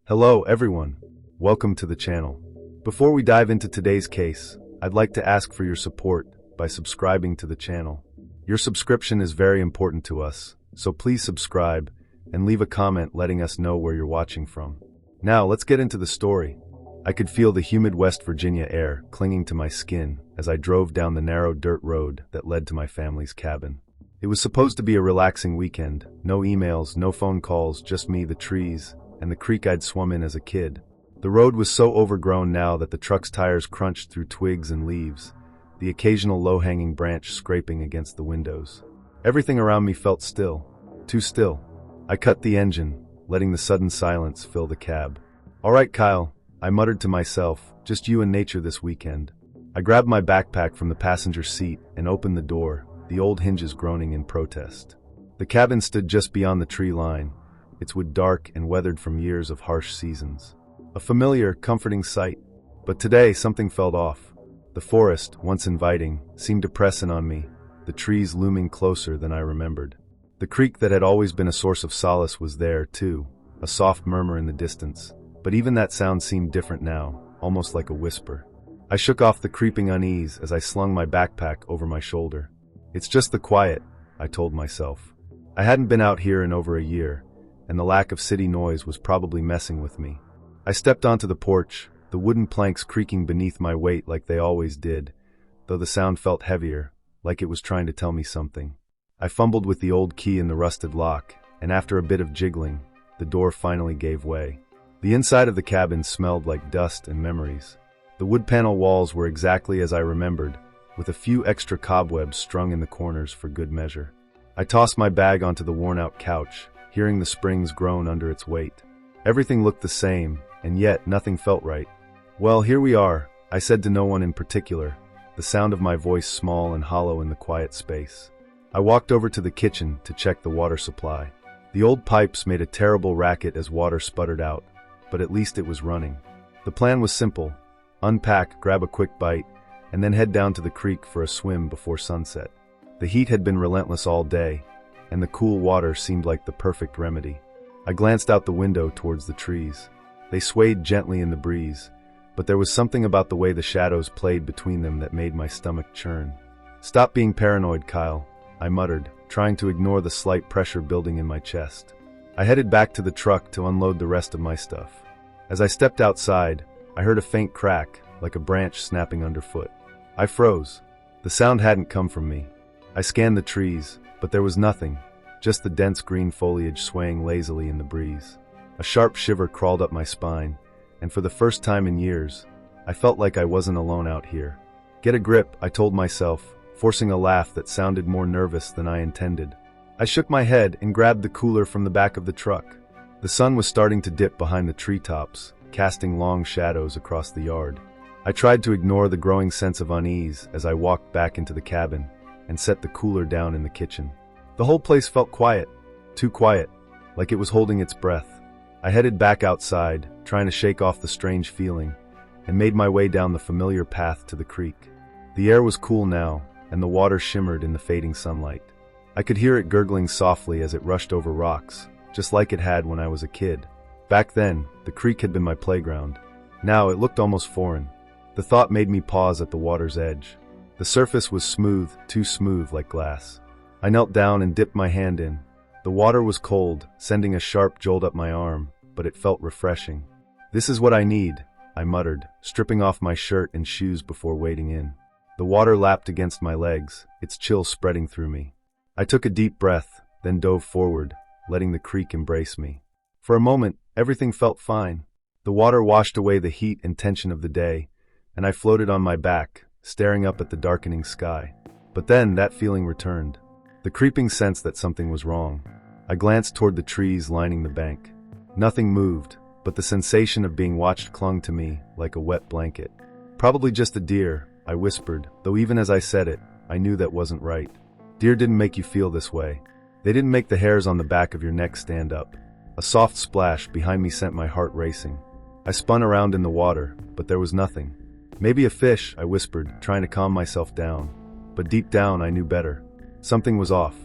Hello everyone, welcome to the channel. Before we dive into today's case, I'd like to ask for your support by subscribing to the channel. Your subscription is very important to us, so please subscribe and leave a comment letting us know where you're watching from. Now let's get into the story. I could feel the humid West Virginia air clinging to my skin as I drove down the narrow dirt road that led to my family's cabin. It was supposed to be a relaxing weekend, no emails, no phone calls, just me, the trees, and the creek I'd swum in as a kid. The road was so overgrown now that the truck's tires crunched through twigs and leaves, the occasional low-hanging branch scraping against the windows. Everything around me felt still, too still. I cut the engine, letting the sudden silence fill the cab. "All right, Kyle," I muttered to myself, "just you and nature this weekend." I grabbed my backpack from the passenger seat and opened the door, the old hinges groaning in protest. The cabin stood just beyond the tree line, its wood dark and weathered from years of harsh seasons. A familiar, comforting sight. But today something felt off. The forest, once inviting, seemed to press in on me, the trees looming closer than I remembered. The creek that had always been a source of solace was there, too, a soft murmur in the distance. But even that sound seemed different now, almost like a whisper. I shook off the creeping unease as I slung my backpack over my shoulder. "It's just the quiet," I told myself. I hadn't been out here in over a year, and the lack of city noise was probably messing with me. I stepped onto the porch, the wooden planks creaking beneath my weight like they always did, though the sound felt heavier, like it was trying to tell me something. I fumbled with the old key in the rusted lock, and after a bit of jiggling, the door finally gave way. The inside of the cabin smelled like dust and memories. The wood panel walls were exactly as I remembered, with a few extra cobwebs strung in the corners for good measure. I tossed my bag onto the worn-out couch, hearing the springs groan under its weight. Everything looked the same, and yet nothing felt right. "Well, here we are," I said to no one in particular, the sound of my voice small and hollow in the quiet space. I walked over to the kitchen to check the water supply. The old pipes made a terrible racket as water sputtered out, but at least it was running. The plan was simple: unpack, grab a quick bite, and then head down to the creek for a swim before sunset. The heat had been relentless all day, and the cool water seemed like the perfect remedy. I glanced out the window towards the trees. They swayed gently in the breeze, but there was something about the way the shadows played between them that made my stomach churn. "Stop being paranoid, Kyle," I muttered, trying to ignore the slight pressure building in my chest. I headed back to the truck to unload the rest of my stuff. As I stepped outside, I heard a faint crack, like a branch snapping underfoot. I froze. The sound hadn't come from me. I scanned the trees, but there was nothing, just the dense green foliage swaying lazily in the breeze. A sharp shiver crawled up my spine, and for the first time in years, I felt like I wasn't alone out here. "Get a grip," I told myself, forcing a laugh that sounded more nervous than I intended. I shook my head and grabbed the cooler from the back of the truck. The sun was starting to dip behind the treetops, casting long shadows across the yard. I tried to ignore the growing sense of unease as I walked back into the cabin and set the cooler down in the kitchen. The whole place felt quiet, too quiet, like it was holding its breath. I headed back outside, trying to shake off the strange feeling, and made my way down the familiar path to the creek. The air was cool now, and the water shimmered in the fading sunlight. I could hear it gurgling softly as it rushed over rocks, just like it had when I was a kid. Back then, the creek had been my playground. Now it looked almost foreign. The thought made me pause at the water's edge. The surface was smooth, too smooth like glass. I knelt down and dipped my hand in. The water was cold, sending a sharp jolt up my arm, but it felt refreshing. "This is what I need," I muttered, stripping off my shirt and shoes before wading in. The water lapped against my legs, its chill spreading through me. I took a deep breath, then dove forward, letting the creek embrace me. For a moment, everything felt fine. The water washed away the heat and tension of the day, and I floated on my back, staring up at the darkening sky. But then that feeling returned. The creeping sense that something was wrong. I glanced toward the trees lining the bank. Nothing moved, but the sensation of being watched clung to me like a wet blanket. "Probably just a deer," I whispered, though even as I said it, I knew that wasn't right. Deer didn't make you feel this way. They didn't make the hairs on the back of your neck stand up. A soft splash behind me sent my heart racing. I spun around in the water, but there was nothing. "Maybe a fish," I whispered, trying to calm myself down. But deep down I knew better. Something was off.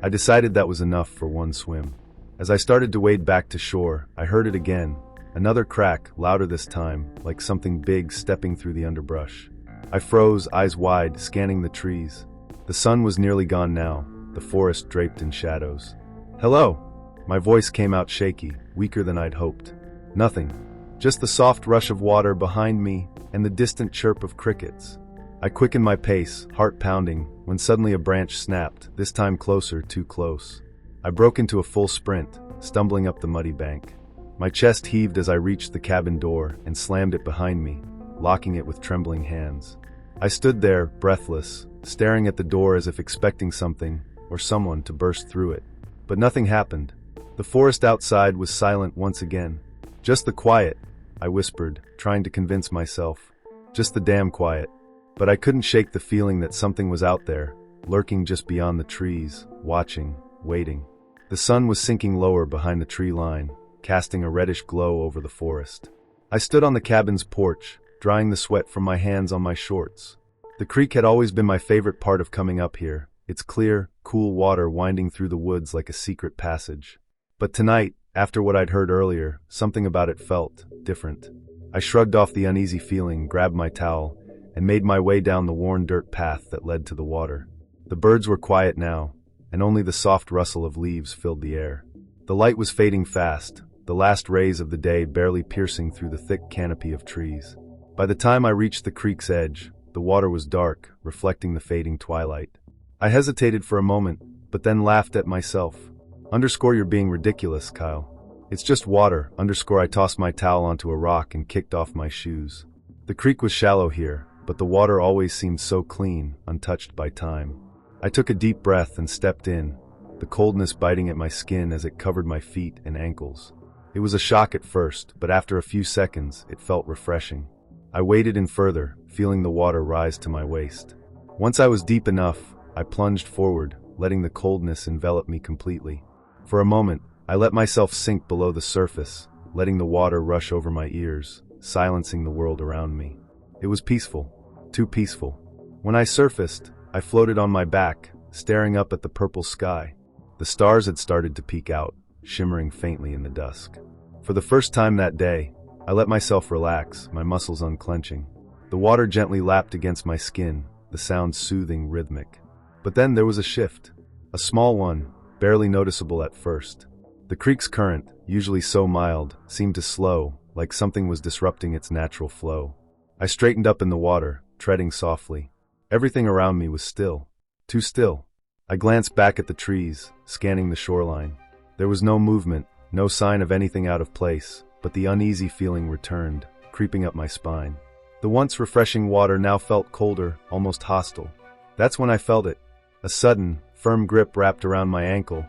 I decided that was enough for one swim. As I started to wade back to shore, I heard it again, Another crack, louder this time, like something big stepping through the underbrush. I froze, eyes wide, scanning the trees. The sun was nearly gone now, the forest draped in shadows. "Hello!" My voice came out shaky, weaker than I'd hoped. Nothing. Just the soft rush of water behind me and the distant chirp of crickets. I quickened my pace, heart pounding, when suddenly a branch snapped, this time closer, too close. I broke into a full sprint, stumbling up the muddy bank. My chest heaved as I reached the cabin door and slammed it behind me, locking it with trembling hands. I stood there, breathless, staring at the door as if expecting something, or someone, to burst through it. But nothing happened. The forest outside was silent once again. "Just the quiet," I whispered, trying to convince myself. "Just the damn quiet." But I couldn't shake the feeling that something was out there, lurking just beyond the trees, watching, waiting. The sun was sinking lower behind the tree line, casting a reddish glow over the forest. I stood on the cabin's porch, drying the sweat from my hands on my shorts. The creek had always been my favorite part of coming up here, its clear, cool water winding through the woods like a secret passage. But tonight, after what I'd heard earlier, something about it felt different. I shrugged off the uneasy feeling, grabbed my towel, and made my way down the worn dirt path that led to the water. The birds were quiet now, and only the soft rustle of leaves filled the air. The light was fading fast, the last rays of the day barely piercing through the thick canopy of trees. By the time I reached the creek's edge, the water was dark, reflecting the fading twilight. I hesitated for a moment, but then laughed at myself. "You're being ridiculous, Kyle. It's just water." I tossed my towel onto a rock and kicked off my shoes. The creek was shallow here, but the water always seemed so clean, untouched by time. I took a deep breath and stepped in, the coldness biting at my skin as it covered my feet and ankles. It was a shock at first, but after a few seconds, it felt refreshing. I waded in further, feeling the water rise to my waist. Once I was deep enough, I plunged forward, letting the coldness envelop me completely. For a moment, I let myself sink below the surface, letting the water rush over my ears, silencing the world around me. It was peaceful. Too peaceful. When I surfaced, I floated on my back, staring up at the purple sky. The stars had started to peek out, shimmering faintly in the dusk. For the first time that day, I let myself relax, my muscles unclenching. The water gently lapped against my skin, the sound soothing, rhythmic. But then there was a shift. A small one, barely noticeable at first. The creek's current, usually so mild, seemed to slow, like something was disrupting its natural flow. I straightened up in the water, treading softly. Everything around me was still. Too still. I glanced back at the trees, scanning the shoreline. There was no movement, no sign of anything out of place, but the uneasy feeling returned, creeping up my spine. The once refreshing water now felt colder, almost hostile. That's when I felt it. A sudden, firm grip wrapped around my ankle,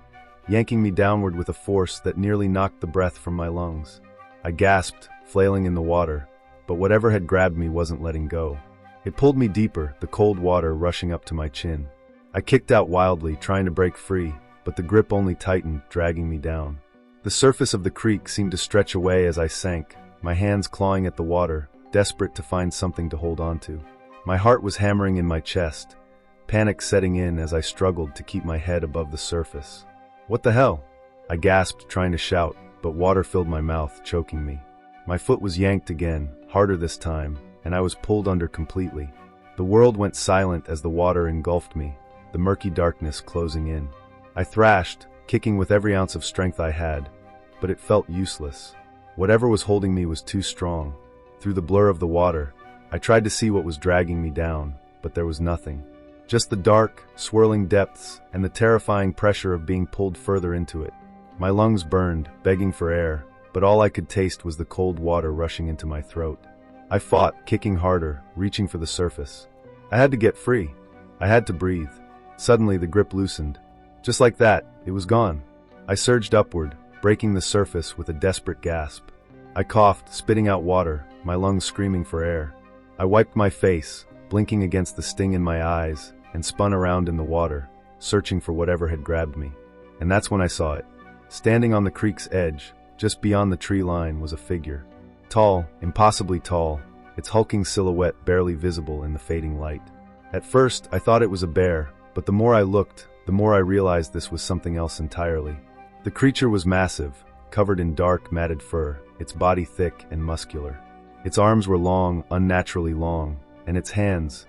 yanking me downward with a force that nearly knocked the breath from my lungs. I gasped, flailing in the water, but whatever had grabbed me wasn't letting go. It pulled me deeper, the cold water rushing up to my chin. I kicked out wildly, trying to break free, but the grip only tightened, dragging me down. The surface of the creek seemed to stretch away as I sank, my hands clawing at the water, desperate to find something to hold on to. My heart was hammering in my chest, panic setting in as I struggled to keep my head above the surface. "What the hell?" I gasped, trying to shout, but water filled my mouth, choking me. My foot was yanked again, harder this time, and I was pulled under completely. The world went silent as the water engulfed me, the murky darkness closing in. I thrashed, kicking with every ounce of strength I had, but it felt useless. Whatever was holding me was too strong. Through the blur of the water, I tried to see what was dragging me down, but there was nothing. Just the dark, swirling depths and the terrifying pressure of being pulled further into it. My lungs burned, begging for air, but all I could taste was the cold water rushing into my throat. I fought, kicking harder, reaching for the surface. I had to get free. I had to breathe. Suddenly the grip loosened. Just like that, it was gone. I surged upward, breaking the surface with a desperate gasp. I coughed, spitting out water, my lungs screaming for air. I wiped my face, blinking against the sting in my eyes, and spun around in the water, searching for whatever had grabbed me. And that's when I saw it. Standing on the creek's edge, just beyond the tree line, was a figure. Tall, impossibly tall, its hulking silhouette barely visible in the fading light. At first, I thought it was a bear, but the more I looked, the more I realized this was something else entirely. The creature was massive, covered in dark, matted fur, its body thick and muscular. Its arms were long, unnaturally long, and its hands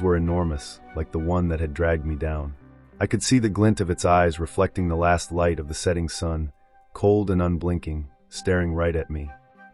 were enormous, like the one that had dragged me down. I could see the glint of its eyes reflecting the last light of the setting sun, cold and unblinking, staring right at me.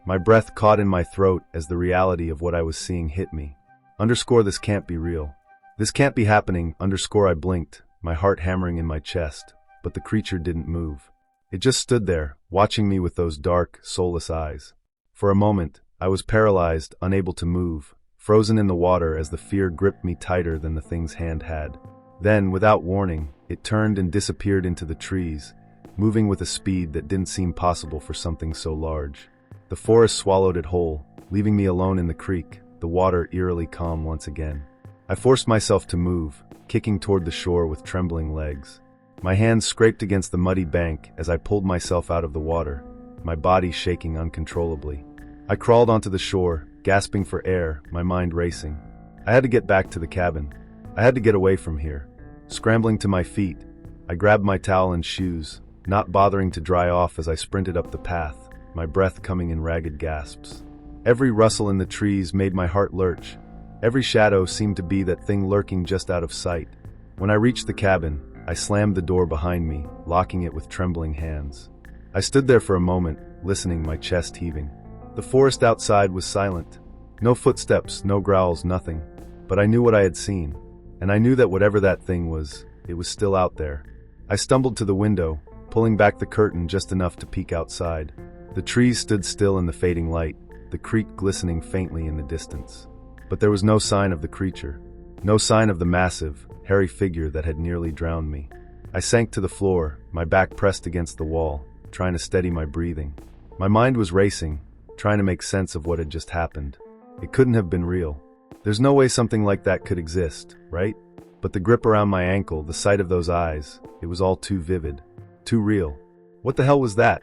My breath caught in my throat as the reality of what I was seeing hit me. This can't be real. This can't be happening. I blinked, my heart hammering in my chest, but the creature didn't move. It just stood there, watching me with those dark, soulless eyes. For a moment, I was paralyzed, unable to move, frozen in the water as the fear gripped me tighter than the thing's hand had. Then, without warning, it turned and disappeared into the trees, moving with a speed that didn't seem possible for something so large. The forest swallowed it whole, leaving me alone in the creek, the water eerily calm once again. I forced myself to move, kicking toward the shore with trembling legs. My hands scraped against the muddy bank as I pulled myself out of the water, my body shaking uncontrollably. I crawled onto the shore, gasping for air, my mind racing. I had to get back to the cabin. I had to get away from here. Scrambling to my feet, I grabbed my towel and shoes, not bothering to dry off as I sprinted up the path, my breath coming in ragged gasps. Every rustle in the trees made my heart lurch. Every shadow seemed to be that thing lurking just out of sight. When I reached the cabin, I slammed the door behind me, locking it with trembling hands. I stood there for a moment, listening, my chest heaving. The forest outside was silent. No footsteps, no growls, nothing. But I knew what I had seen, and I knew that whatever that thing was, it was still out there. I stumbled to the window, pulling back the curtain just enough to peek outside. The trees stood still in the fading light, the creek glistening faintly in the distance. But there was no sign of the creature, no sign of the massive, hairy figure that had nearly drowned me. I sank to the floor, my back pressed against the wall, trying to steady my breathing. My mind was racing, trying to make sense of what had just happened. It couldn't have been real. There's no way something like that could exist, right? But the grip around my ankle, the sight of those eyes, it was all too vivid, too real. What the hell was that?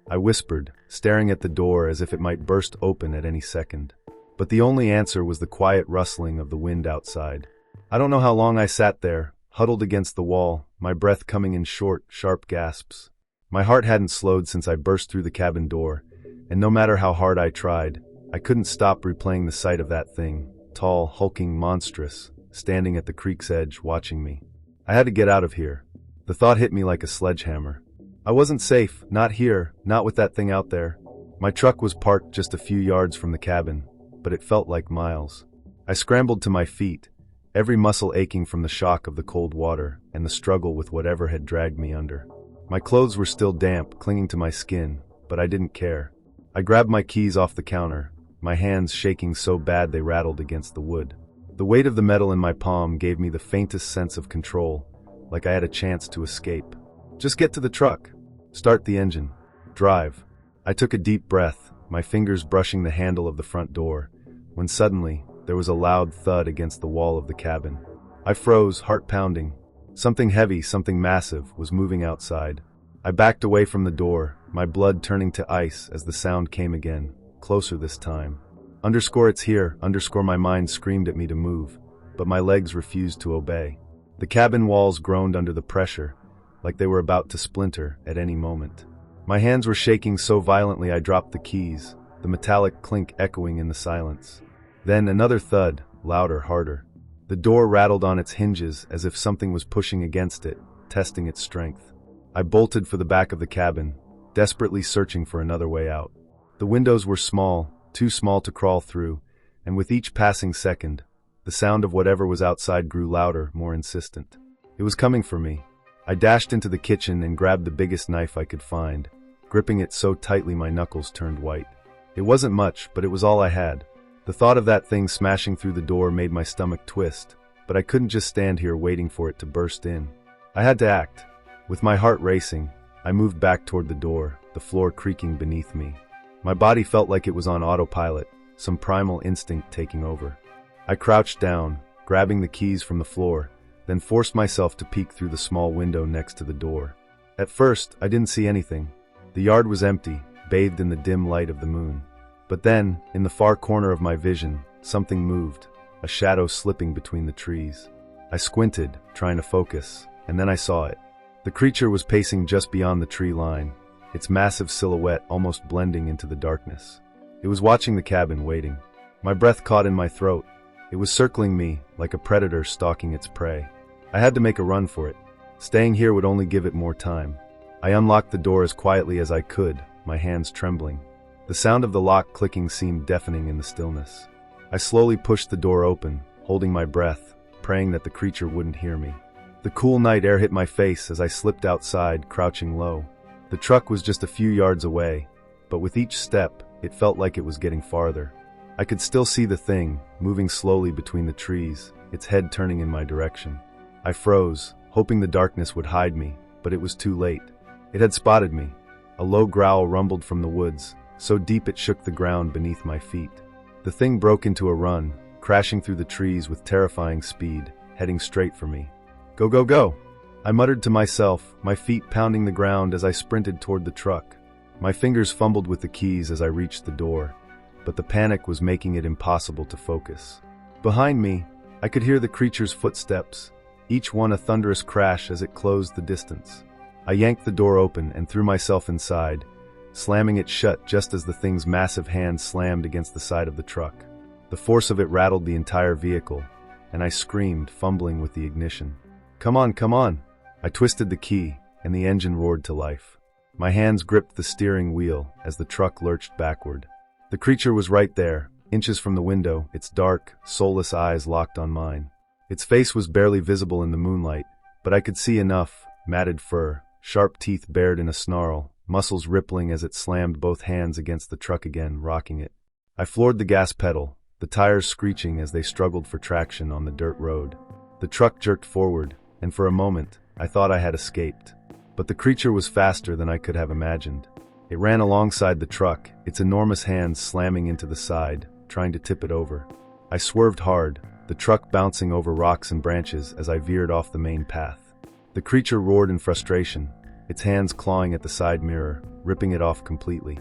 I whispered, staring at the door as if it might burst open at any second. But the only answer was the quiet rustling of the wind outside. I don't know how long I sat there, huddled against the wall, my breath coming in short, sharp gasps. My heart hadn't slowed since I burst through the cabin door, and no matter how hard I tried, I couldn't stop replaying the sight of that thing, tall, hulking, monstrous, standing at the creek's edge, watching me. I had to get out of here. The thought hit me like a sledgehammer. I wasn't safe, not here, not with that thing out there. My truck was parked just a few yards from the cabin, but it felt like miles. I scrambled to my feet, every muscle aching from the shock of the cold water and the struggle with whatever had dragged me under. My clothes were still damp, clinging to my skin, but I didn't care. I grabbed my keys off the counter, my hands shaking so bad they rattled against the wood. The weight of the metal in my palm gave me the faintest sense of control, like I had a chance to escape. Just get to the truck. Start the engine. Drive. I took a deep breath, my fingers brushing the handle of the front door, when suddenly, there was a loud thud against the wall of the cabin. I froze, heart pounding. Something heavy, something massive, was moving outside. I backed away from the door, my blood turning to ice as the sound came again, closer this time. It's here, my mind screamed at me to move, but my legs refused to obey. The cabin walls groaned under the pressure, like they were about to splinter at any moment. My hands were shaking so violently I dropped the keys, the metallic clink echoing in the silence. Then another thud, louder, harder. The door rattled on its hinges as if something was pushing against it, testing its strength. I bolted for the back of the cabin, desperately searching for another way out. The windows were small, too small to crawl through, and with each passing second, the sound of whatever was outside grew louder, more insistent. It was coming for me. I dashed into the kitchen and grabbed the biggest knife I could find, gripping it so tightly my knuckles turned white. It wasn't much, but it was all I had. The thought of that thing smashing through the door made my stomach twist, but I couldn't just stand here waiting for it to burst in. I had to act. With my heart racing, I moved back toward the door, the floor creaking beneath me. My body felt like it was on autopilot, some primal instinct taking over. I crouched down, grabbing the keys from the floor, then forced myself to peek through the small window next to the door. At first, I didn't see anything. The yard was empty, bathed in the dim light of the moon. But then, in the far corner of my vision, something moved, a shadow slipping between the trees. I squinted, trying to focus, and then I saw it. The creature was pacing just beyond the tree line, its massive silhouette almost blending into the darkness. It was watching the cabin, waiting. My breath caught in my throat. It was circling me like a predator stalking its prey. I had to make a run for it. Staying here would only give it more time. I unlocked the door as quietly as I could, my hands trembling. The sound of the lock clicking seemed deafening in the stillness. I slowly pushed the door open, holding my breath, praying that the creature wouldn't hear me. The cool night air hit my face as I slipped outside, crouching low. The truck was just a few yards away, but with each step, it felt like it was getting farther. I could still see the thing, moving slowly between the trees, its head turning in my direction. I froze, hoping the darkness would hide me, but it was too late. It had spotted me. A low growl rumbled from the woods, so deep it shook the ground beneath my feet. The thing broke into a run, crashing through the trees with terrifying speed, heading straight for me. "Go, go, go!" I muttered to myself, my feet pounding the ground as I sprinted toward the truck. My fingers fumbled with the keys as I reached the door, but the panic was making it impossible to focus. Behind me, I could hear the creature's footsteps, each one a thunderous crash as it closed the distance. I yanked the door open and threw myself inside, slamming it shut just as the thing's massive hand slammed against the side of the truck. The force of it rattled the entire vehicle, and I screamed, fumbling with the ignition. "Come on, come on!" I twisted the key, and the engine roared to life. My hands gripped the steering wheel as the truck lurched backward. The creature was right there, inches from the window, its dark, soulless eyes locked on mine. Its face was barely visible in the moonlight, but I could see enough: matted fur, sharp teeth bared in a snarl, muscles rippling as it slammed both hands against the truck again, rocking it. I floored the gas pedal, the tires screeching as they struggled for traction on the dirt road. The truck jerked forward, and for a moment, I thought I had escaped. But the creature was faster than I could have imagined. It ran alongside the truck, its enormous hands slamming into the side, trying to tip it over. I swerved hard, the truck bouncing over rocks and branches as I veered off the main path. The creature roared in frustration, its hands clawing at the side mirror, ripping it off completely.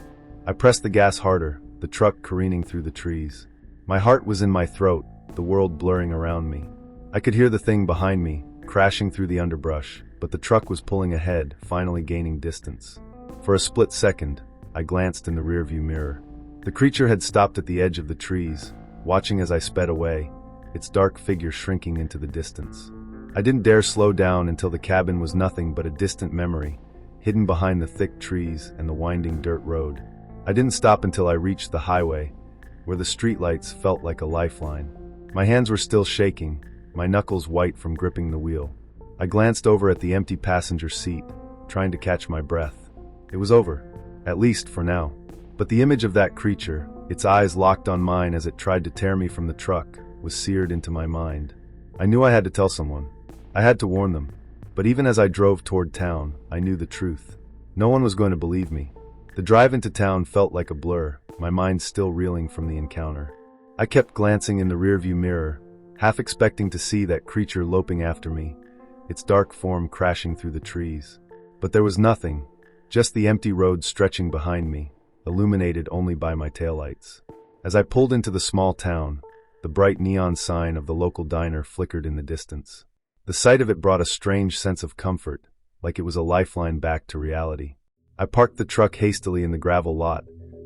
I pressed the gas harder, the truck careening through the trees. My heart was in my throat, the world blurring around me. I could hear the thing behind me, crashing through the underbrush, but the truck was pulling ahead, finally gaining distance. For a split second, I glanced in the rearview mirror. The creature had stopped at the edge of the trees, watching as I sped away, its dark figure shrinking into the distance. I didn't dare slow down until the cabin was nothing but a distant memory, hidden behind the thick trees and the winding dirt road. I didn't stop until I reached the highway, where the streetlights felt like a lifeline. My hands were still shaking, my knuckles white from gripping the wheel. I glanced over at the empty passenger seat, trying to catch my breath. It was over, at least for now. But the image of that creature, its eyes locked on mine as it tried to tear me from the truck, was seared into my mind. I knew I had to tell someone. I had to warn them. But even as I drove toward town, I knew the truth. No one was going to believe me. The drive into town felt like a blur, my mind still reeling from the encounter. I kept glancing in the rearview mirror, half expecting to see that creature loping after me, its dark form crashing through the trees. But there was nothing, just the empty road stretching behind me, illuminated only by my taillights. As I pulled into the small town, the bright neon sign of the local diner flickered in the distance. The sight of it brought a strange sense of comfort, like it was a lifeline back to reality. I parked the truck hastily in the gravel lot,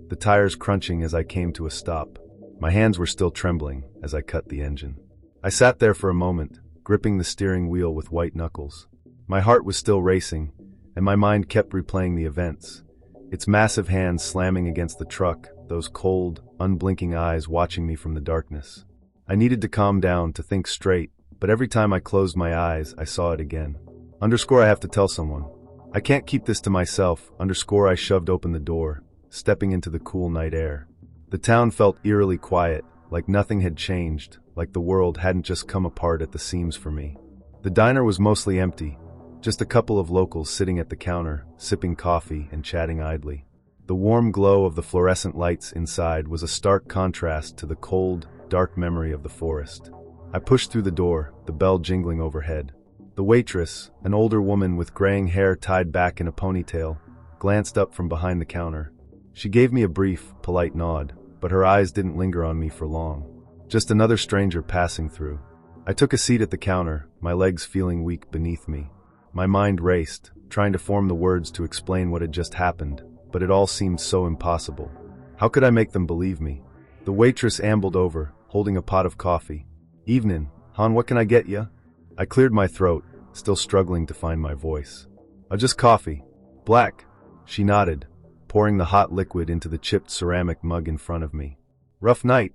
the tires crunching as I came to a stop. My hands were still trembling as I cut the engine. I sat there for a moment, gripping the steering wheel with white knuckles. My heart was still racing, and my mind kept replaying the events. Its massive hands slamming against the truck, those cold, unblinking eyes watching me from the darkness. I needed to calm down, to think straight, but every time I closed my eyes, I saw it again. I have to tell someone. I can't keep this to myself. I shoved open the door, stepping into the cool night air. The town felt eerily quiet, like nothing had changed, like the world hadn't just come apart at the seams for me. The diner was mostly empty, just a couple of locals sitting at the counter, sipping coffee and chatting idly. The warm glow of the fluorescent lights inside was a stark contrast to the cold, dark memory of the forest. I pushed through the door, the bell jingling overhead. The waitress, an older woman with graying hair tied back in a ponytail, glanced up from behind the counter. She gave me a brief, polite nod, but her eyes didn't linger on me for long. Just another stranger passing through. I took a seat at the counter, my legs feeling weak beneath me. My mind raced, trying to form the words to explain what had just happened, but it all seemed so impossible. How could I make them believe me? The waitress ambled over, holding a pot of coffee. "Evenin', hon, what can I get ya?" I cleared my throat, still struggling to find my voice. Just coffee. Black." She nodded, pouring the hot liquid into the chipped ceramic mug in front of me. "Rough night."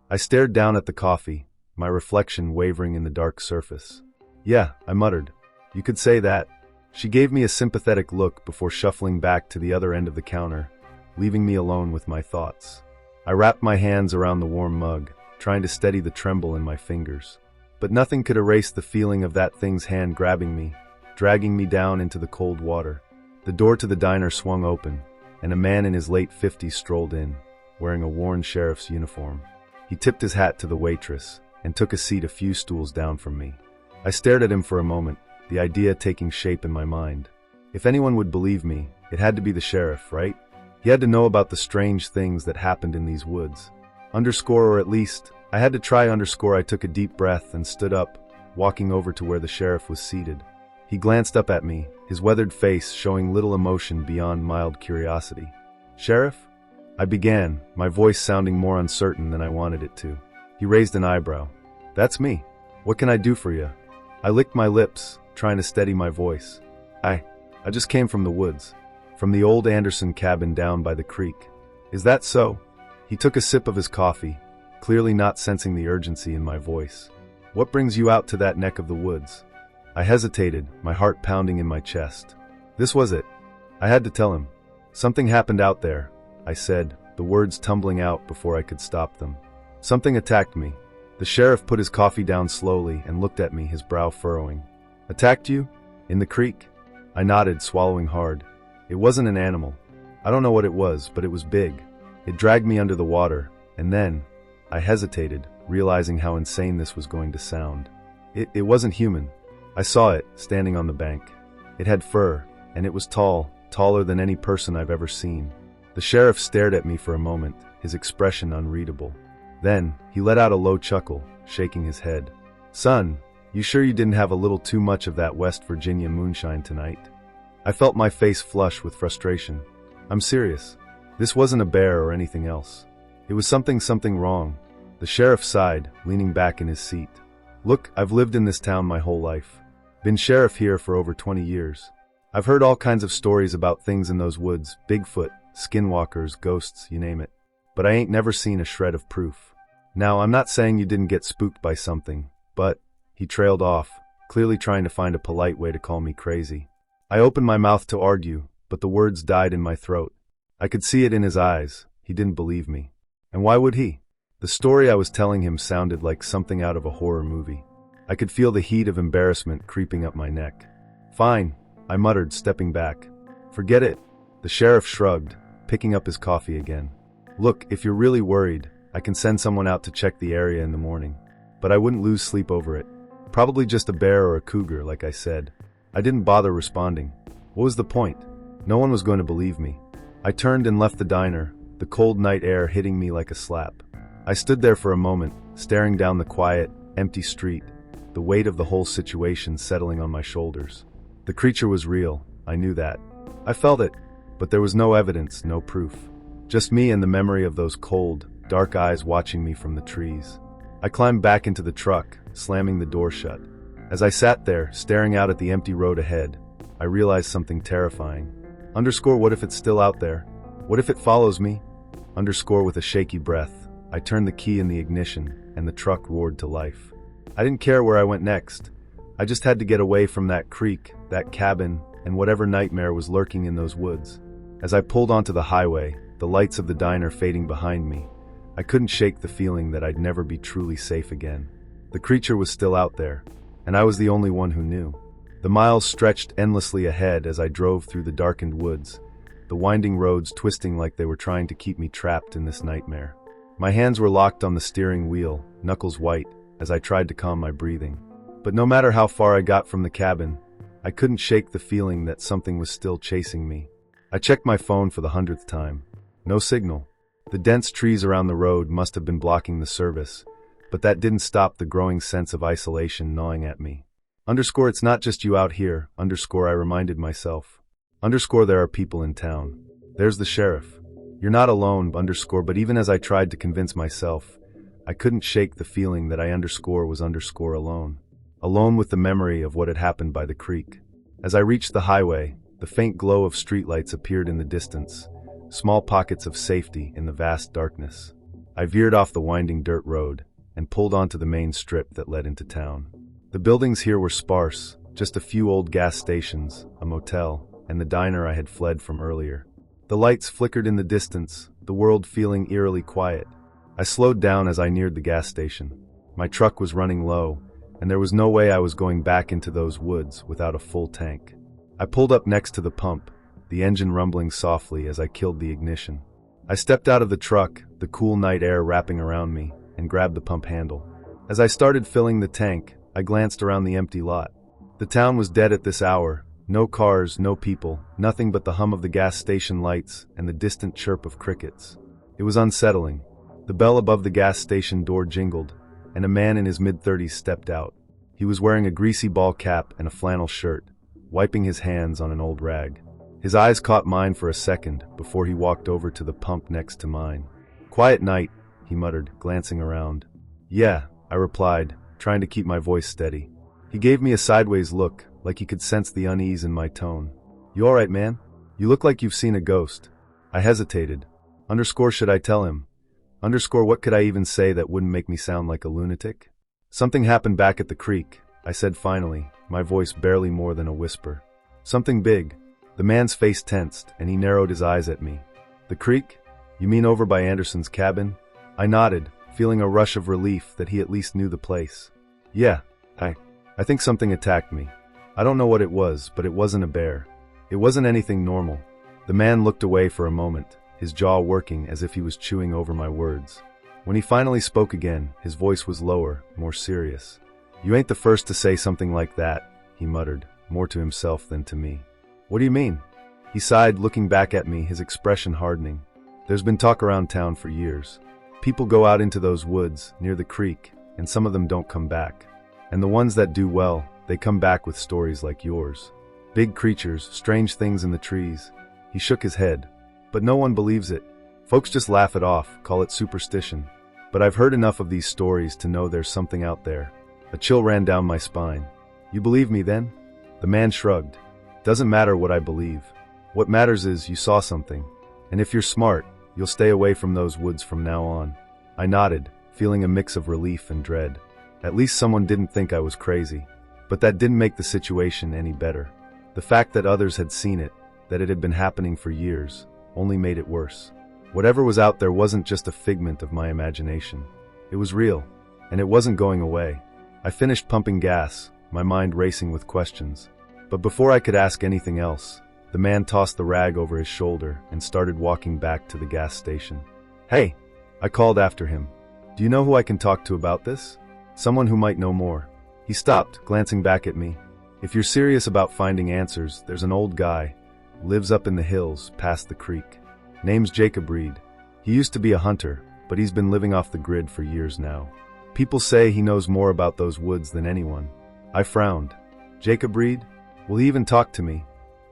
I stared down at the coffee, my reflection wavering in the dark surface. "Yeah," I muttered. "You could say that." She gave me a sympathetic look before shuffling back to the other end of the counter, leaving me alone with my thoughts. I wrapped my hands around the warm mug, trying to steady the tremble in my fingers. But nothing could erase the feeling of that thing's hand grabbing me, dragging me down into the cold water. The door to the diner swung open, and a man in his late 50s strolled in, wearing a worn sheriff's uniform. He tipped his hat to the waitress and took a seat a few stools down from me. I stared at him for a moment, the idea taking shape in my mind. If anyone would believe me, it had to be the sheriff, right? He had to know about the strange things that happened in these woods. Or at least, I had to try. I took a deep breath and stood up, walking over to where the sheriff was seated. He glanced up at me, his weathered face showing little emotion beyond mild curiosity. "Sheriff?" I began, my voice sounding more uncertain than I wanted it to. He raised an eyebrow. "That's me. What can I do for you?" I licked my lips, trying to steady my voice. I just came from the woods. From the old Anderson cabin down by the creek." "Is that so?" He took a sip of his coffee, clearly not sensing the urgency in my voice. "What brings you out to that neck of the woods?" I hesitated, my heart pounding in my chest. This was it. I had to tell him. "Something happened out there," I said, the words tumbling out before I could stop them. "Something attacked me." The sheriff put his coffee down slowly and looked at me, his brow furrowing. "Attacked you? In the creek?" I nodded, swallowing hard. "It wasn't an animal. I don't know what it was, but it was big. It dragged me under the water, and then..." I hesitated, realizing how insane this was going to sound. It wasn't human. I saw it, standing on the bank. It had fur, and it was tall, taller than any person I've ever seen. The sheriff stared at me for a moment, his expression unreadable. Then, he let out a low chuckle, shaking his head. "Son, you sure you didn't have a little too much of that West Virginia moonshine tonight?" I felt my face flush with frustration. "I'm serious. This wasn't a bear or anything else. It was something wrong." The sheriff sighed, leaning back in his seat. "Look, I've lived in this town my whole life. Been sheriff here for over 20 years. I've heard all kinds of stories about things in those woods, BigFoot, skinwalkers, ghosts, you name it. But I ain't never seen a shred of proof. Now, I'm not saying you didn't get spooked by something, but..." He trailed off, clearly trying to find a polite way to call me crazy. I opened my mouth to argue, but the words died in my throat. I could see it in his eyes. He didn't believe me. And why would he? The story I was telling him sounded like something out of a horror movie. I could feel the heat of embarrassment creeping up my neck. "Fine," I muttered, stepping back. "Forget it." The sheriff shrugged, picking up his coffee again. "Look, if you're really worried, I can send someone out to check the area in the morning. But I wouldn't lose sleep over it. Probably just a bear or a cougar, like I said." I didn't bother responding. What was the point? No one was going to believe me. I turned and left the diner, the cold night air hitting me like a slap. I stood there for a moment, staring down the quiet, empty street, the weight of the whole situation settling on my shoulders. The creature was real, I knew that. I felt it, but there was no evidence, no proof. Just me and the memory of those cold, dark eyes watching me from the trees. I climbed back into the truck, slamming the door shut. As I sat there, staring out at the empty road ahead, I realized something terrifying. What if it's still out there? What if it follows me? With a shaky breath, I turned the key in the ignition, and the truck roared to life. I didn't care where I went next. I just had to get away from that creek, that cabin, and whatever nightmare was lurking in those woods. As I pulled onto the highway, the lights of the diner fading behind me, I couldn't shake the feeling that I'd never be truly safe again. The creature was still out there, and I was the only one who knew. The miles stretched endlessly ahead as I drove through the darkened woods, the winding roads twisting like they were trying to keep me trapped in this nightmare. My hands were locked on the steering wheel, knuckles white, as I tried to calm my breathing. But no matter how far I got from the cabin, I couldn't shake the feeling that something was still chasing me. I checked my phone for the 100th time. No signal. The dense trees around the road must have been blocking the service, but that didn't stop the growing sense of isolation gnawing at me. Underscore, it's not just you out here. Underscore, I reminded myself. Underscore, there are people in town. There's the sheriff. You're not alone. Underscore, but even as I tried to convince myself, I couldn't shake the feeling that I was alone. Alone with the memory of what had happened by the creek. As I reached the highway, the faint glow of streetlights appeared in the distance, small pockets of safety in the vast darkness. I veered off the winding dirt road and pulled onto the main strip that led into town. The buildings here were sparse, just a few old gas stations, a motel, and the diner I had fled from earlier. The lights flickered in the distance, the world feeling eerily quiet. I slowed down as I neared the gas station. My truck was running low, and there was no way I was going back into those woods without a full tank. I pulled up next to the pump, the engine rumbling softly as I killed the ignition. I stepped out of the truck, the cool night air wrapping around me, and grabbed the pump handle. As I started filling the tank, I glanced around the empty lot. The town was dead at this hour. No cars, no people, nothing but the hum of the gas station lights and the distant chirp of crickets. It was unsettling. The bell above the gas station door jingled, and a man in his mid-30s stepped out. He was wearing a greasy ball cap and a flannel shirt, wiping his hands on an old rag. His eyes caught mine for a second before he walked over to the pump next to mine. "Quiet night," he muttered, glancing around. "Yeah," I replied, trying to keep my voice steady. He gave me a sideways look, like he could sense the unease in my tone. "You all right, man? You look like you've seen a ghost." I hesitated. Underscore, should I tell him? Underscore, what could I even say that wouldn't make me sound like a lunatic? "Something happened back at the creek," I said finally, my voice barely more than a whisper. "Something big." The man's face tensed, and he narrowed his eyes at me. "The creek? You mean over by Anderson's cabin?" I nodded, feeling a rush of relief that he at least knew the place. "Yeah, I think something attacked me. I don't know what it was, but it wasn't a bear. It wasn't anything normal." The man looked away for a moment, his jaw working as if he was chewing over my words. When he finally spoke again, his voice was lower, more serious. "You ain't the first to say something like that," he muttered, more to himself than to me. "What do you mean?" He sighed, looking back at me, his expression hardening. "There's been talk around town for years. People go out into those woods, near the creek, and some of them don't come back. And the ones that do well, they come back with stories like yours. Big creatures, strange things in the trees." He shook his head. "But no one believes it. Folks just laugh it off, call it superstition. But I've heard enough of these stories to know there's something out there." A chill ran down my spine. "You believe me then?" The man shrugged. "Doesn't matter what I believe. What matters is you saw something. And if you're smart, you'll stay away from those woods from now on." I nodded, feeling a mix of relief and dread. At least someone didn't think I was crazy. But that didn't make the situation any better. The fact that others had seen it, that it had been happening for years, only made it worse. Whatever was out there wasn't just a figment of my imagination. It was real, and it wasn't going away. I finished pumping gas, my mind racing with questions. But before I could ask anything else, the man tossed the rag over his shoulder and started walking back to the gas station. "Hey!" I called after him. "Do you know who I can talk to about this? Someone who might know more." He stopped, glancing back at me. "If you're serious about finding answers, there's an old guy. Lives up in the hills, past the creek. Name's Jacob Reed. He used to be a hunter, but he's been living off the grid for years now. People say he knows more about those woods than anyone." I frowned. "Jacob Reed? Will he even talk to me?"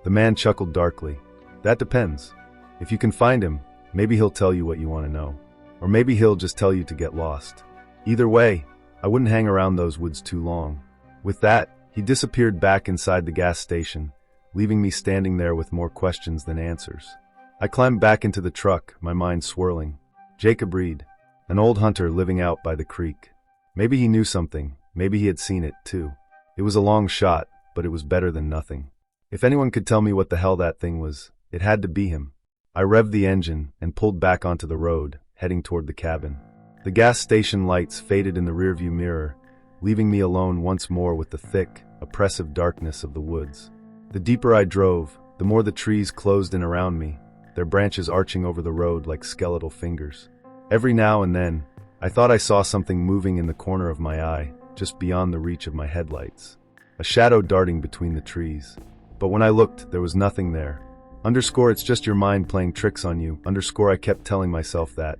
The man chuckled darkly. "That depends. If you can find him, maybe he'll tell you what you want to know. Or maybe he'll just tell you to get lost. Either way, I wouldn't hang around those woods too long." With that, he disappeared back inside the gas station, leaving me standing there with more questions than answers. I climbed back into the truck, my mind swirling. Jacob Reed, an old hunter living out by the creek. Maybe he knew something, maybe he had seen it too. It was a long shot, but it was better than nothing. If anyone could tell me what the hell that thing was, it had to be him. I revved the engine and pulled back onto the road, heading toward the cabin. The gas station lights faded in the rearview mirror, leaving me alone once more with the thick, oppressive darkness of the woods. The deeper I drove, the more the trees closed in around me, their branches arching over the road like skeletal fingers. Every now and then, I thought I saw something moving in the corner of my eye, just beyond the reach of my headlights. A shadow darting between the trees. But when I looked, there was nothing there. Underscore, it's just your mind playing tricks on you. Underscore, I kept telling myself that.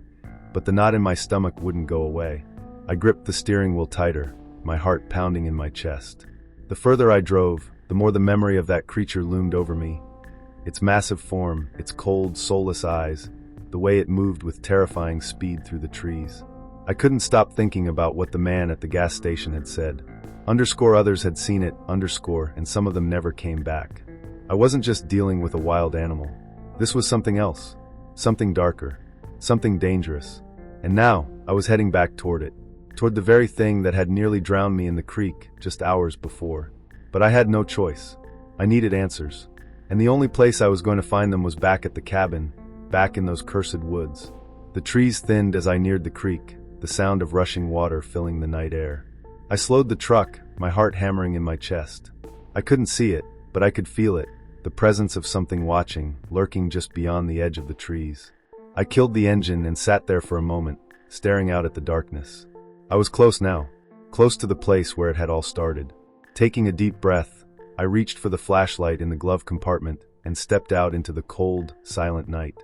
But the knot in my stomach wouldn't go away. I gripped the steering wheel tighter, my heart pounding in my chest. The further I drove, the more the memory of that creature loomed over me. Its massive form, its cold, soulless eyes, the way it moved with terrifying speed through the trees. I couldn't stop thinking about what the man at the gas station had said. Others had seen it, and some of them never came back. I wasn't just dealing with a wild animal. This was something else. Something darker. Something dangerous. And now, I was heading back toward it. Toward the very thing that had nearly drowned me in the creek just hours before. But I had no choice. I needed answers. And the only place I was going to find them was back at the cabin, back in those cursed woods. The trees thinned as I neared the creek, the sound of rushing water filling the night air. I slowed the truck, my heart hammering in my chest. I couldn't see it, but I could feel it, the presence of something watching, lurking just beyond the edge of the trees. I killed the engine and sat there for a moment, staring out at the darkness. I was close now, close to the place where it had all started. Taking a deep breath, I reached for the flashlight in the glove compartment and stepped out into the cold, silent night.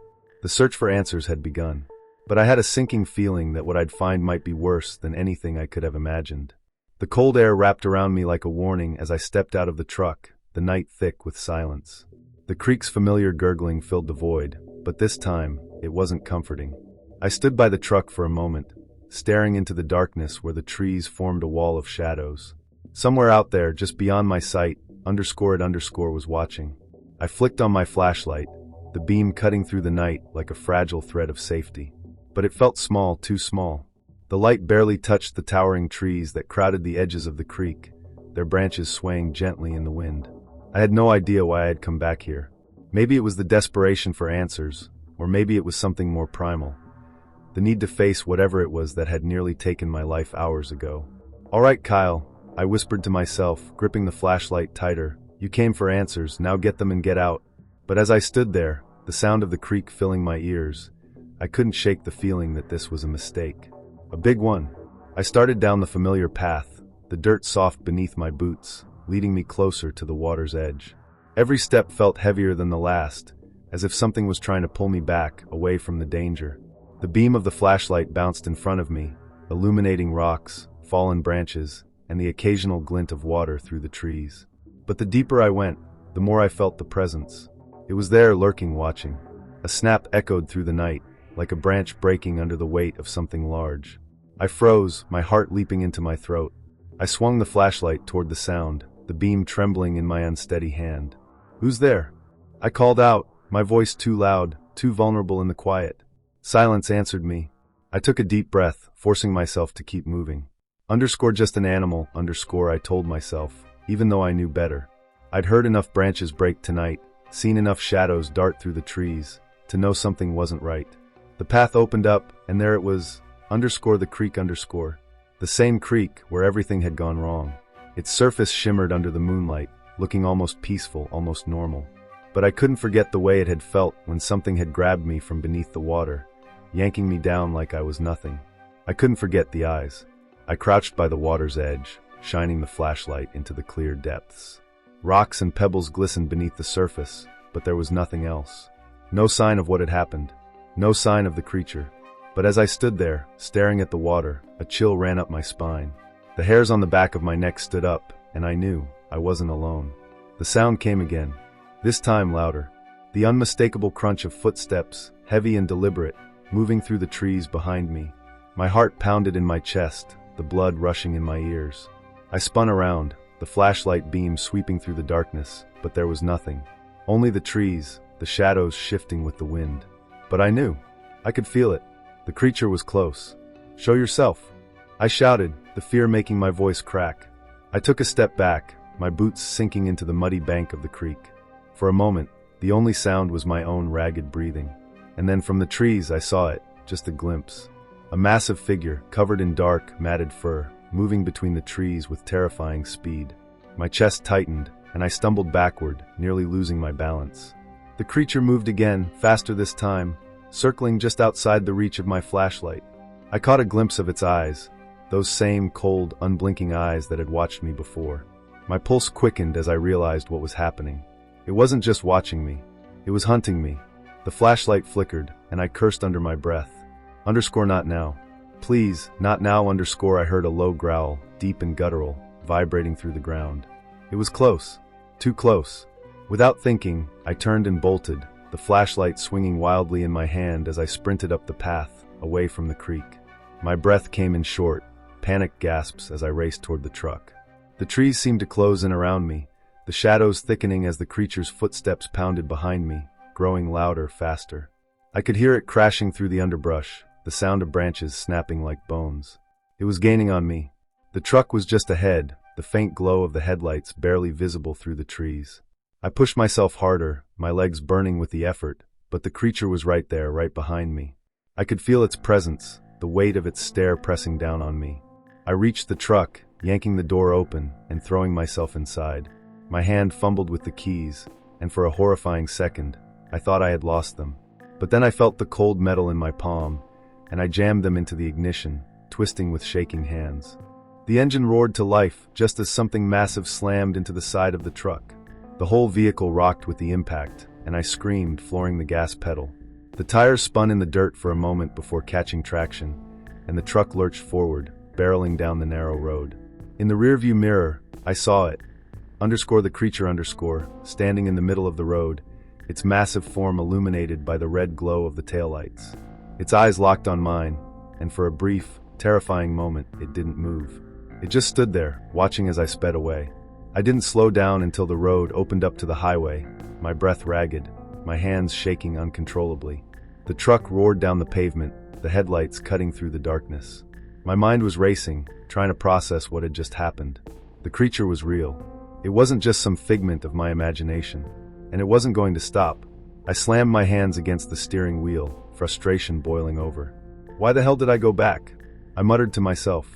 The search for answers had begun, but I had a sinking feeling that what I'd find might be worse than anything I could have imagined. The cold air wrapped around me like a warning as I stepped out of the truck, the night thick with silence. The creek's familiar gurgling filled the void, but this time, it wasn't comforting. I stood by the truck for a moment, staring into the darkness where the trees formed a wall of shadows. Somewhere out there, just beyond my sight, __ was watching. I flicked on my flashlight, the beam cutting through the night like a fragile thread of safety. But it felt small, too small. The light barely touched the towering trees that crowded the edges of the creek, their branches swaying gently in the wind. I had no idea why I had come back here. Maybe it was the desperation for answers, or maybe it was something more primal. The need to face whatever it was that had nearly taken my life hours ago. "All right, Kyle," I whispered to myself, gripping the flashlight tighter. "You came for answers, now get them and get out." But as I stood there, the sound of the creek filling my ears, I couldn't shake the feeling that this was a mistake. A big one. I started down the familiar path, the dirt soft beneath my boots, leading me closer to the water's edge. Every step felt heavier than the last, as if something was trying to pull me back, away from the danger. The beam of the flashlight bounced in front of me, illuminating rocks, fallen branches, and the occasional glint of water through the trees. But the deeper I went, the more I felt the presence. It was there, lurking, watching. A snap echoed through the night, like a branch breaking under the weight of something large. I froze, my heart leaping into my throat. I swung the flashlight toward the sound, the beam trembling in my unsteady hand. "Who's there?" I called out, my voice too loud, too vulnerable in the quiet. Silence answered me. I took a deep breath, forcing myself to keep moving. Just an animal, I told myself, even though I knew better. I'd heard enough branches break tonight, seen enough shadows dart through the trees, to know something wasn't right. The path opened up, and there it was, the creek _. The same creek where everything had gone wrong. Its surface shimmered under the moonlight, looking almost peaceful, almost normal. But I couldn't forget the way it had felt when something had grabbed me from beneath the water, yanking me down like I was nothing. I couldn't forget the eyes. I crouched by the water's edge, shining the flashlight into the clear depths. Rocks and pebbles glistened beneath the surface, but there was nothing else. No sign of what had happened. No sign of the creature. But as I stood there, staring at the water, a chill ran up my spine. The hairs on the back of my neck stood up, and I knew I wasn't alone. The sound came again, this time louder. The unmistakable crunch of footsteps, heavy and deliberate, moving through the trees behind me. My heart pounded in my chest, the blood rushing in my ears. I spun around, the flashlight beam sweeping through the darkness, but there was nothing. Only the trees, the shadows shifting with the wind. But I knew. I could feel it. The creature was close. "Show yourself," I shouted, the fear making my voice crack. I took a step back, my boots sinking into the muddy bank of the creek. For a moment, the only sound was my own ragged breathing. And then from the trees I saw it, just a glimpse. A massive figure, covered in dark, matted fur, moving between the trees with terrifying speed. My chest tightened, and I stumbled backward, nearly losing my balance. The creature moved again, faster this time, circling just outside the reach of my flashlight. I caught a glimpse of its eyes, those same cold, unblinking eyes that had watched me before. My pulse quickened as I realized what was happening. It wasn't just watching me, it was hunting me. The flashlight flickered, and I cursed under my breath. Not now. Please, not now _. I heard a low growl, deep and guttural, vibrating through the ground. It was close. Too close. Without thinking, I turned and bolted, the flashlight swinging wildly in my hand as I sprinted up the path, away from the creek. My breath came in short, panicked gasps as I raced toward the truck. The trees seemed to close in around me, the shadows thickening as the creature's footsteps pounded behind me, growing louder, faster. I could hear it crashing through the underbrush, the sound of branches snapping like bones. It was gaining on me. The truck was just ahead, the faint glow of the headlights barely visible through the trees. I pushed myself harder, my legs burning with the effort, but the creature was right there, right behind me. I could feel its presence, the weight of its stare pressing down on me. I reached the truck, yanking the door open and throwing myself inside. My hand fumbled with the keys, and for a horrifying second, I thought I had lost them. But then I felt the cold metal in my palm, and I jammed them into the ignition, twisting with shaking hands. The engine roared to life just as something massive slammed into the side of the truck. The whole vehicle rocked with the impact, and I screamed, flooring the gas pedal. The tires spun in the dirt for a moment before catching traction, and the truck lurched forward, barreling down the narrow road. In the rearview mirror, I saw it. The creature, standing in the middle of the road, its massive form illuminated by the red glow of the taillights. Its eyes locked on mine, and for a brief, terrifying moment, it didn't move. It just stood there, watching as I sped away. I didn't slow down until the road opened up to the highway, my breath ragged, my hands shaking uncontrollably. The truck roared down the pavement, the headlights cutting through the darkness. My mind was racing, trying to process what had just happened. The creature was real. It wasn't just some figment of my imagination, and it wasn't going to stop. I slammed my hands against the steering wheel, frustration boiling over. Why the hell did I go back? I muttered to myself.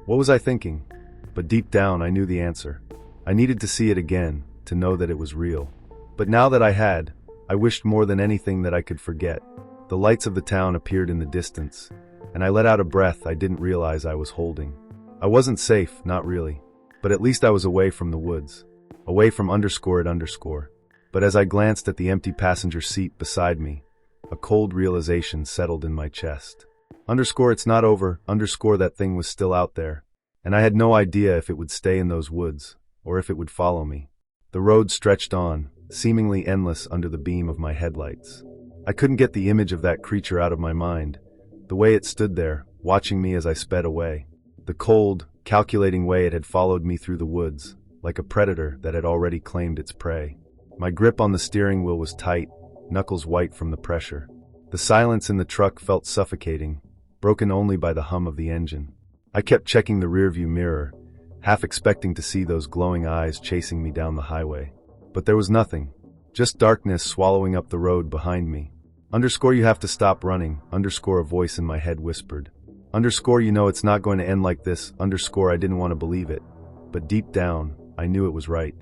What was I thinking? But deep down, I knew the answer. I needed to see it again, to know that it was real. But now that I had, I wished more than anything that I could forget. The lights of the town appeared in the distance, and I let out a breath I didn't realize I was holding. I wasn't safe, not really. But at least I was away from the woods. Away from _. But as I glanced at the empty passenger seat beside me, a cold realization settled in my chest. It's not over, that thing was still out there. And I had no idea if it would stay in those woods, or if it would follow me. The road stretched on, seemingly endless under the beam of my headlights. I couldn't get the image of that creature out of my mind, the way it stood there, watching me as I sped away. The cold, calculating way it had followed me through the woods, like a predator that had already claimed its prey. My grip on the steering wheel was tight, knuckles white from the pressure. The silence in the truck felt suffocating, broken only by the hum of the engine. I kept checking the rearview mirror, half expecting to see those glowing eyes chasing me down the highway. But there was nothing, just darkness swallowing up the road behind me. You have to stop running, a voice in my head whispered. You know it's not going to end like this, I didn't want to believe it. But deep down, I knew it was right.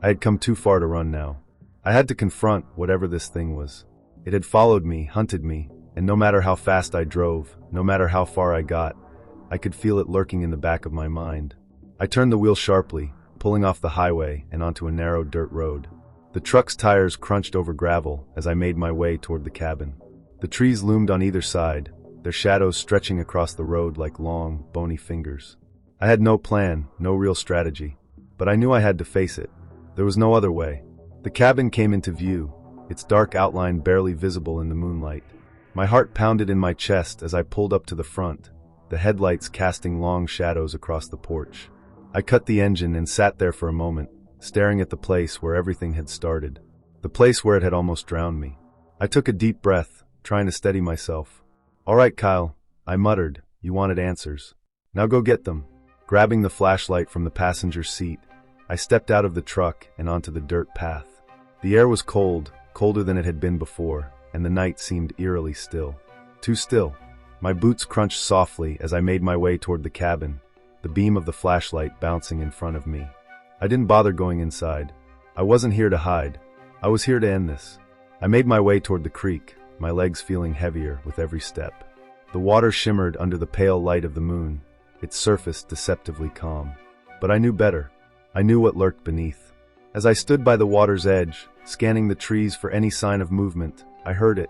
I had come too far to run now. I had to confront whatever this thing was. It had followed me, hunted me, and no matter how fast I drove, no matter how far I got, I could feel it lurking in the back of my mind. I turned the wheel sharply, pulling off the highway and onto a narrow dirt road. The truck's tires crunched over gravel as I made my way toward the cabin. The trees loomed on either side, their shadows stretching across the road like long, bony fingers. I had no plan, no real strategy, but I knew I had to face it. There was no other way. The cabin came into view, its dark outline barely visible in the moonlight. My heart pounded in my chest as I pulled up to the front, the headlights casting long shadows across the porch. I cut the engine and sat there for a moment, staring at the place where everything had started, the place where it had almost drowned me. I took a deep breath, trying to steady myself. "All right, Kyle," I muttered, "you wanted answers. Now go get them." Grabbing the flashlight from the passenger seat, I stepped out of the truck and onto the dirt path. The air was cold, colder than it had been before, and the night seemed eerily still. Too still. My boots crunched softly as I made my way toward the cabin, the beam of the flashlight bouncing in front of me. I didn't bother going inside. I wasn't here to hide. I was here to end this. I made my way toward the creek, my legs feeling heavier with every step. The water shimmered under the pale light of the moon, its surface deceptively calm. But I knew better. I knew what lurked beneath. As I stood by the water's edge, scanning the trees for any sign of movement, I heard it,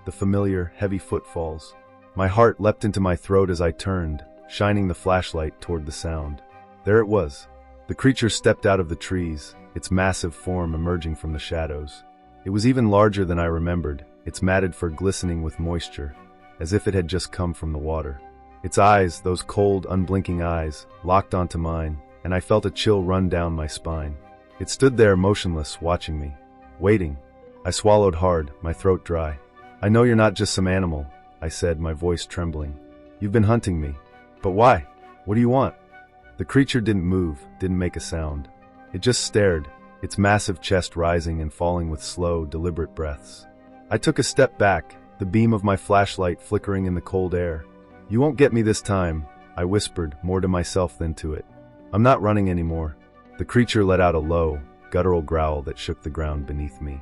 the familiar, heavy footfalls. My heart leapt into my throat as I turned, shining the flashlight toward the sound. There it was, The creature stepped out of the trees, its massive form emerging from the shadows. It was even larger than I remembered, its matted fur glistening with moisture, as if it had just come from the water. Its eyes, those cold, unblinking eyes, locked onto mine, and I felt a chill run down my spine. It stood there motionless, watching me. Waiting. I swallowed hard, my throat dry. "I know you're not just some animal," I said, my voice trembling. "You've been hunting me. But why? What do you want?" The creature didn't move, didn't make a sound. It just stared, its massive chest rising and falling with slow, deliberate breaths. I took a step back, the beam of my flashlight flickering in the cold air. "You won't get me this time," I whispered, more to myself than to it. "I'm not running anymore." The creature let out a low, guttural growl that shook the ground beneath me.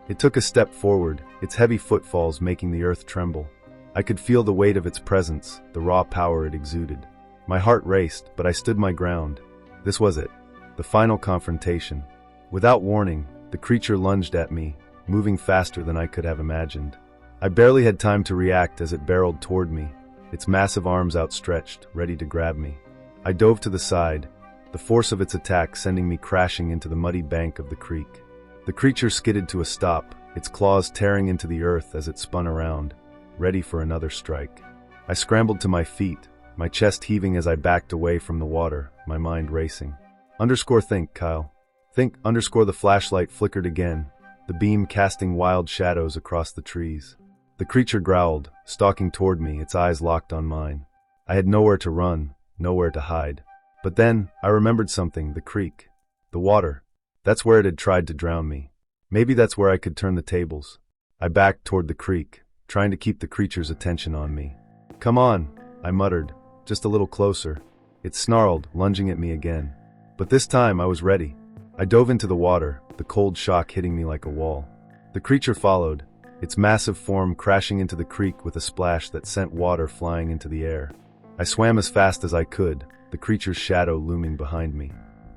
It took a step forward, its heavy footfalls making the earth tremble. I could feel the weight of its presence, the raw power it exuded. My heart raced, but I stood my ground. This was it, the final confrontation. Without warning, the creature lunged at me, moving faster than I could have imagined. I barely had time to react as it barreled toward me, its massive arms outstretched, ready to grab me. I dove to the side, the force of its attack sending me crashing into the muddy bank of the creek. The creature skidded to a stop, its claws tearing into the earth as it spun around, ready for another strike. I scrambled to my feet, my chest heaving as I backed away from the water, my mind racing. Think, Kyle. Think. The flashlight flickered again, the beam casting wild shadows across the trees. The creature growled, stalking toward me, its eyes locked on mine. I had nowhere to run, nowhere to hide. But then, I remembered something, the creek. The water. That's where it had tried to drown me. Maybe that's where I could turn the tables. I backed toward the creek, trying to keep the creature's attention on me. "Come on," I muttered, "just a little closer." It snarled, lunging at me again. But this time I was ready. I dove into the water, the cold shock hitting me like a wall. The creature followed, its massive form crashing into the creek with a splash that sent water flying into the air. I swam as fast as I could, the creature's shadow looming behind me.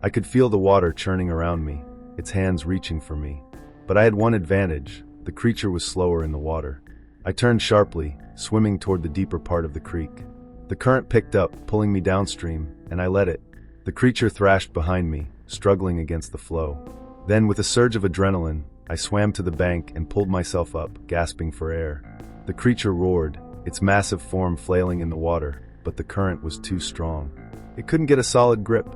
I could feel the water churning around me, its hands reaching for me. But I had one advantage, the creature was slower in the water. I turned sharply, swimming toward the deeper part of the creek. The current picked up, pulling me downstream, and I let it. The creature thrashed behind me, struggling against the flow. Then, with a surge of adrenaline, I swam to the bank and pulled myself up, gasping for air. The creature roared, its massive form flailing in the water, but the current was too strong. It couldn't get a solid grip.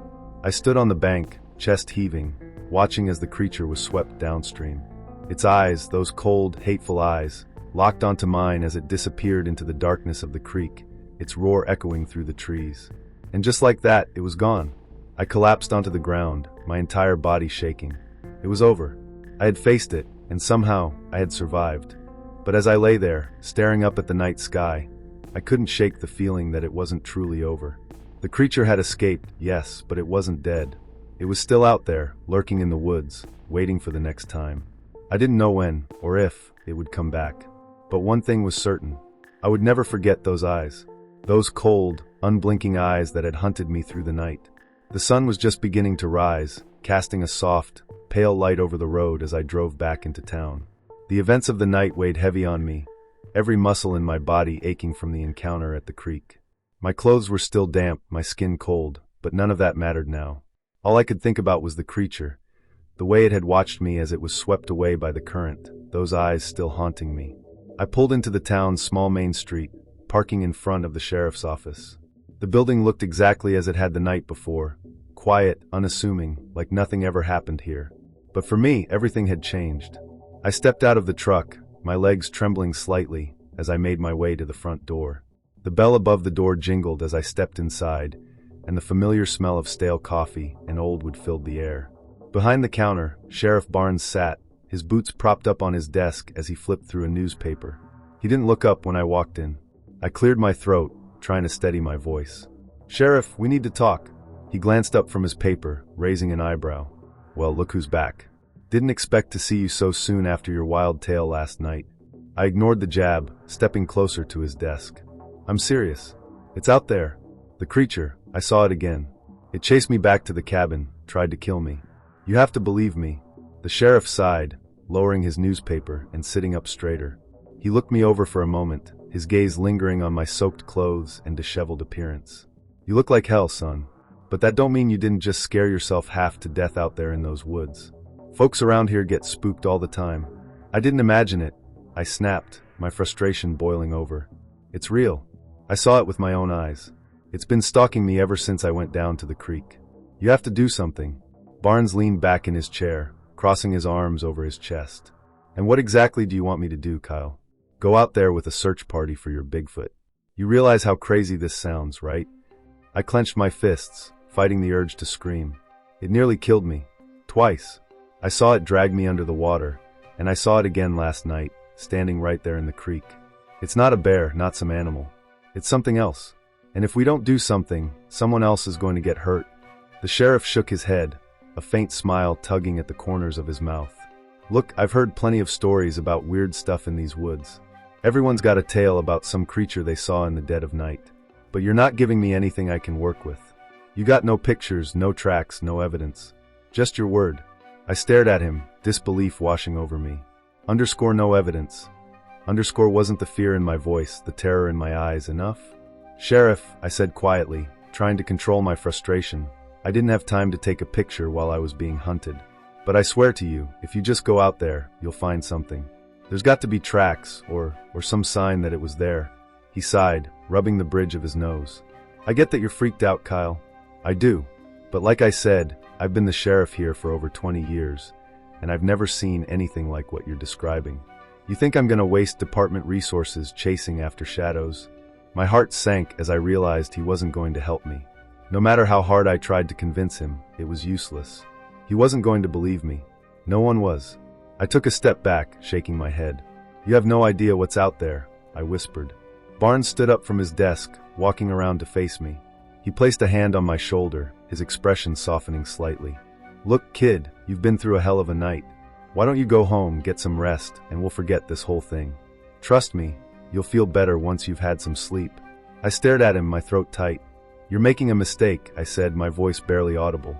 I stood on the bank, chest heaving, watching as the creature was swept downstream. Its eyes, those cold, hateful eyes, locked onto mine as it disappeared into the darkness of the creek, its roar echoing through the trees. And just like that, it was gone. I collapsed onto the ground, my entire body shaking. It was over. I had faced it, and somehow I had survived. But as I lay there, staring up at the night sky, I couldn't shake the feeling that it wasn't truly over. The creature had escaped, yes, but it wasn't dead. It was still out there, lurking in the woods, waiting for the next time. I didn't know when, or if, it would come back. But one thing was certain. I would never forget those eyes. Those cold, unblinking eyes that had hunted me through the night. The sun was just beginning to rise, casting a soft, pale light over the road as I drove back into town. The events of the night weighed heavy on me, every muscle in my body aching from the encounter at the creek. My clothes were still damp, my skin cold, but none of that mattered now. All I could think about was the creature, the way it had watched me as it was swept away by the current, those eyes still haunting me. I pulled into the town's small main street, parking in front of the sheriff's office. The building looked exactly as it had the night before, quiet, unassuming, like nothing ever happened here. But for me, everything had changed. I stepped out of the truck, my legs trembling slightly, as I made my way to the front door. The bell above the door jingled as I stepped inside, and the familiar smell of stale coffee and old wood filled the air. Behind the counter, Sheriff Barnes sat, his boots propped up on his desk as he flipped through a newspaper. He didn't look up when I walked in. I cleared my throat, trying to steady my voice. "Sheriff, we need to talk." He glanced up from his paper, raising an eyebrow. "Well, look who's back. Didn't expect to see you so soon after your wild tale last night." I ignored the jab, stepping closer to his desk. "I'm serious. It's out there. The creature, I saw it again. It chased me back to the cabin, tried to kill me. You have to believe me." The sheriff sighed, lowering his newspaper and sitting up straighter. He looked me over for a moment, his gaze lingering on my soaked clothes and disheveled appearance. "You look like hell, son. But that don't mean you didn't just scare yourself half to death out there in those woods. Folks around here get spooked all the time. I didn't imagine it. I snapped, my frustration boiling over. It's real. I saw it with my own eyes. It's been stalking me ever since I went down to the creek. You have to do something. Barnes leaned back in his chair, crossing his arms over his chest. And what exactly do you want me to do, Kyle? Go out there with a search party for your Bigfoot. You realize how crazy this sounds, right? I clenched my fists, fighting the urge to scream. It nearly killed me. Twice. I saw it drag me under the water, and I saw it again last night, standing right there in the creek. It's not a bear, not some animal. It's something else. And if we don't do something, someone else is going to get hurt. The sheriff shook his head, a faint smile tugging at the corners of his mouth. Look, I've heard plenty of stories about weird stuff in these woods. Everyone's got a tale about some creature they saw in the dead of night. But you're not giving me anything I can work with. You got no pictures, no tracks, no evidence. Just your word. I stared at him, disbelief washing over me. Underscore no evidence. Underscore wasn't the fear in my voice, the terror in my eyes enough? Sheriff, I said quietly, trying to control my frustration. I didn't have time to take a picture while I was being hunted. But I swear to you, if you just go out there, you'll find something. There's got to be tracks, or some sign that it was there. He sighed, rubbing the bridge of his nose. I get that you're freaked out, Kyle. I do. But like I said, I've been the sheriff here for over 20 years, and I've never seen anything like what you're describing. You think I'm gonna waste department resources chasing after shadows? My heart sank as I realized he wasn't going to help me. No matter how hard I tried to convince him, it was useless. He wasn't going to believe me. No one was. I took a step back, shaking my head. You have no idea what's out there, I whispered. Barnes stood up from his desk, walking around to face me. He placed a hand on my shoulder, his expression softening slightly. Look, kid, you've been through a hell of a night. Why don't you go home, get some rest, and we'll forget this whole thing. Trust me, you'll feel better once you've had some sleep. I stared at him, my throat tight. You're making a mistake, I said, my voice barely audible.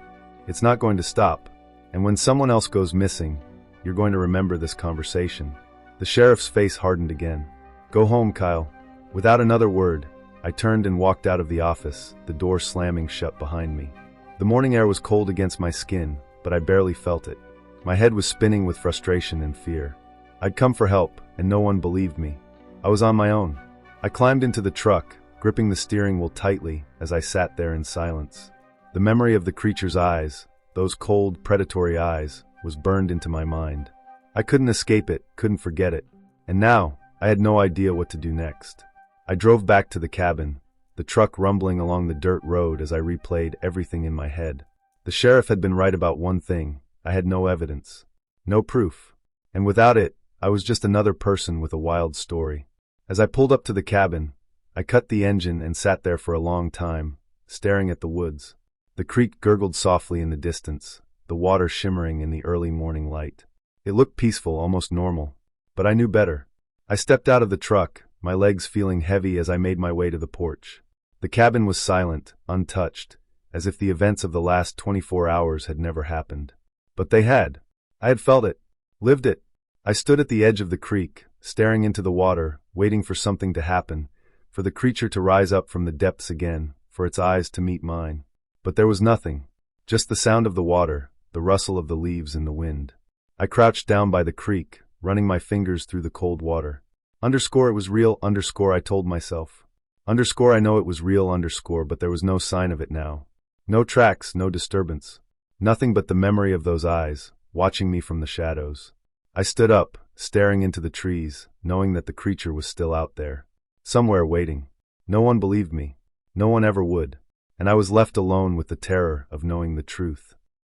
It's not going to stop. And when someone else goes missing, you're going to remember this conversation. The sheriff's face hardened again. Go home, Kyle. Without another word, I turned and walked out of the office, the door slamming shut behind me. The morning air was cold against my skin, but I barely felt it. My head was spinning with frustration and fear. I'd come for help, and no one believed me. I was on my own. I climbed into the truck, gripping the steering wheel tightly as I sat there in silence. The memory of the creature's eyes, those cold, predatory eyes, was burned into my mind. I couldn't escape it, couldn't forget it. And now, I had no idea what to do next. I drove back to the cabin, the truck rumbling along the dirt road as I replayed everything in my head. The sheriff had been right about one thing. I had no evidence. No proof. And without it, I was just another person with a wild story. As I pulled up to the cabin, I cut the engine and sat there for a long time, staring at the woods. The creek gurgled softly in the distance, the water shimmering in the early morning light. It looked peaceful, almost normal. But I knew better. I stepped out of the truck, my legs feeling heavy as I made my way to the porch. The cabin was silent, untouched, as if the events of the last 24 hours had never happened. But they had. I had felt it, lived it. I stood at the edge of the creek, staring into the water, waiting for something to happen, for the creature to rise up from the depths again, for its eyes to meet mine. But there was nothing, just the sound of the water, the rustle of the leaves in the wind. I crouched down by the creek, running my fingers through the cold water. Underscore it was real, underscore I told myself. Underscore I know it was real, underscore, but there was no sign of it now. No tracks, no disturbance. Nothing but the memory of those eyes, watching me from the shadows. I stood up, staring into the trees, knowing that the creature was still out there. Somewhere waiting. No one believed me. No one ever would. And I was left alone with the terror of knowing the truth.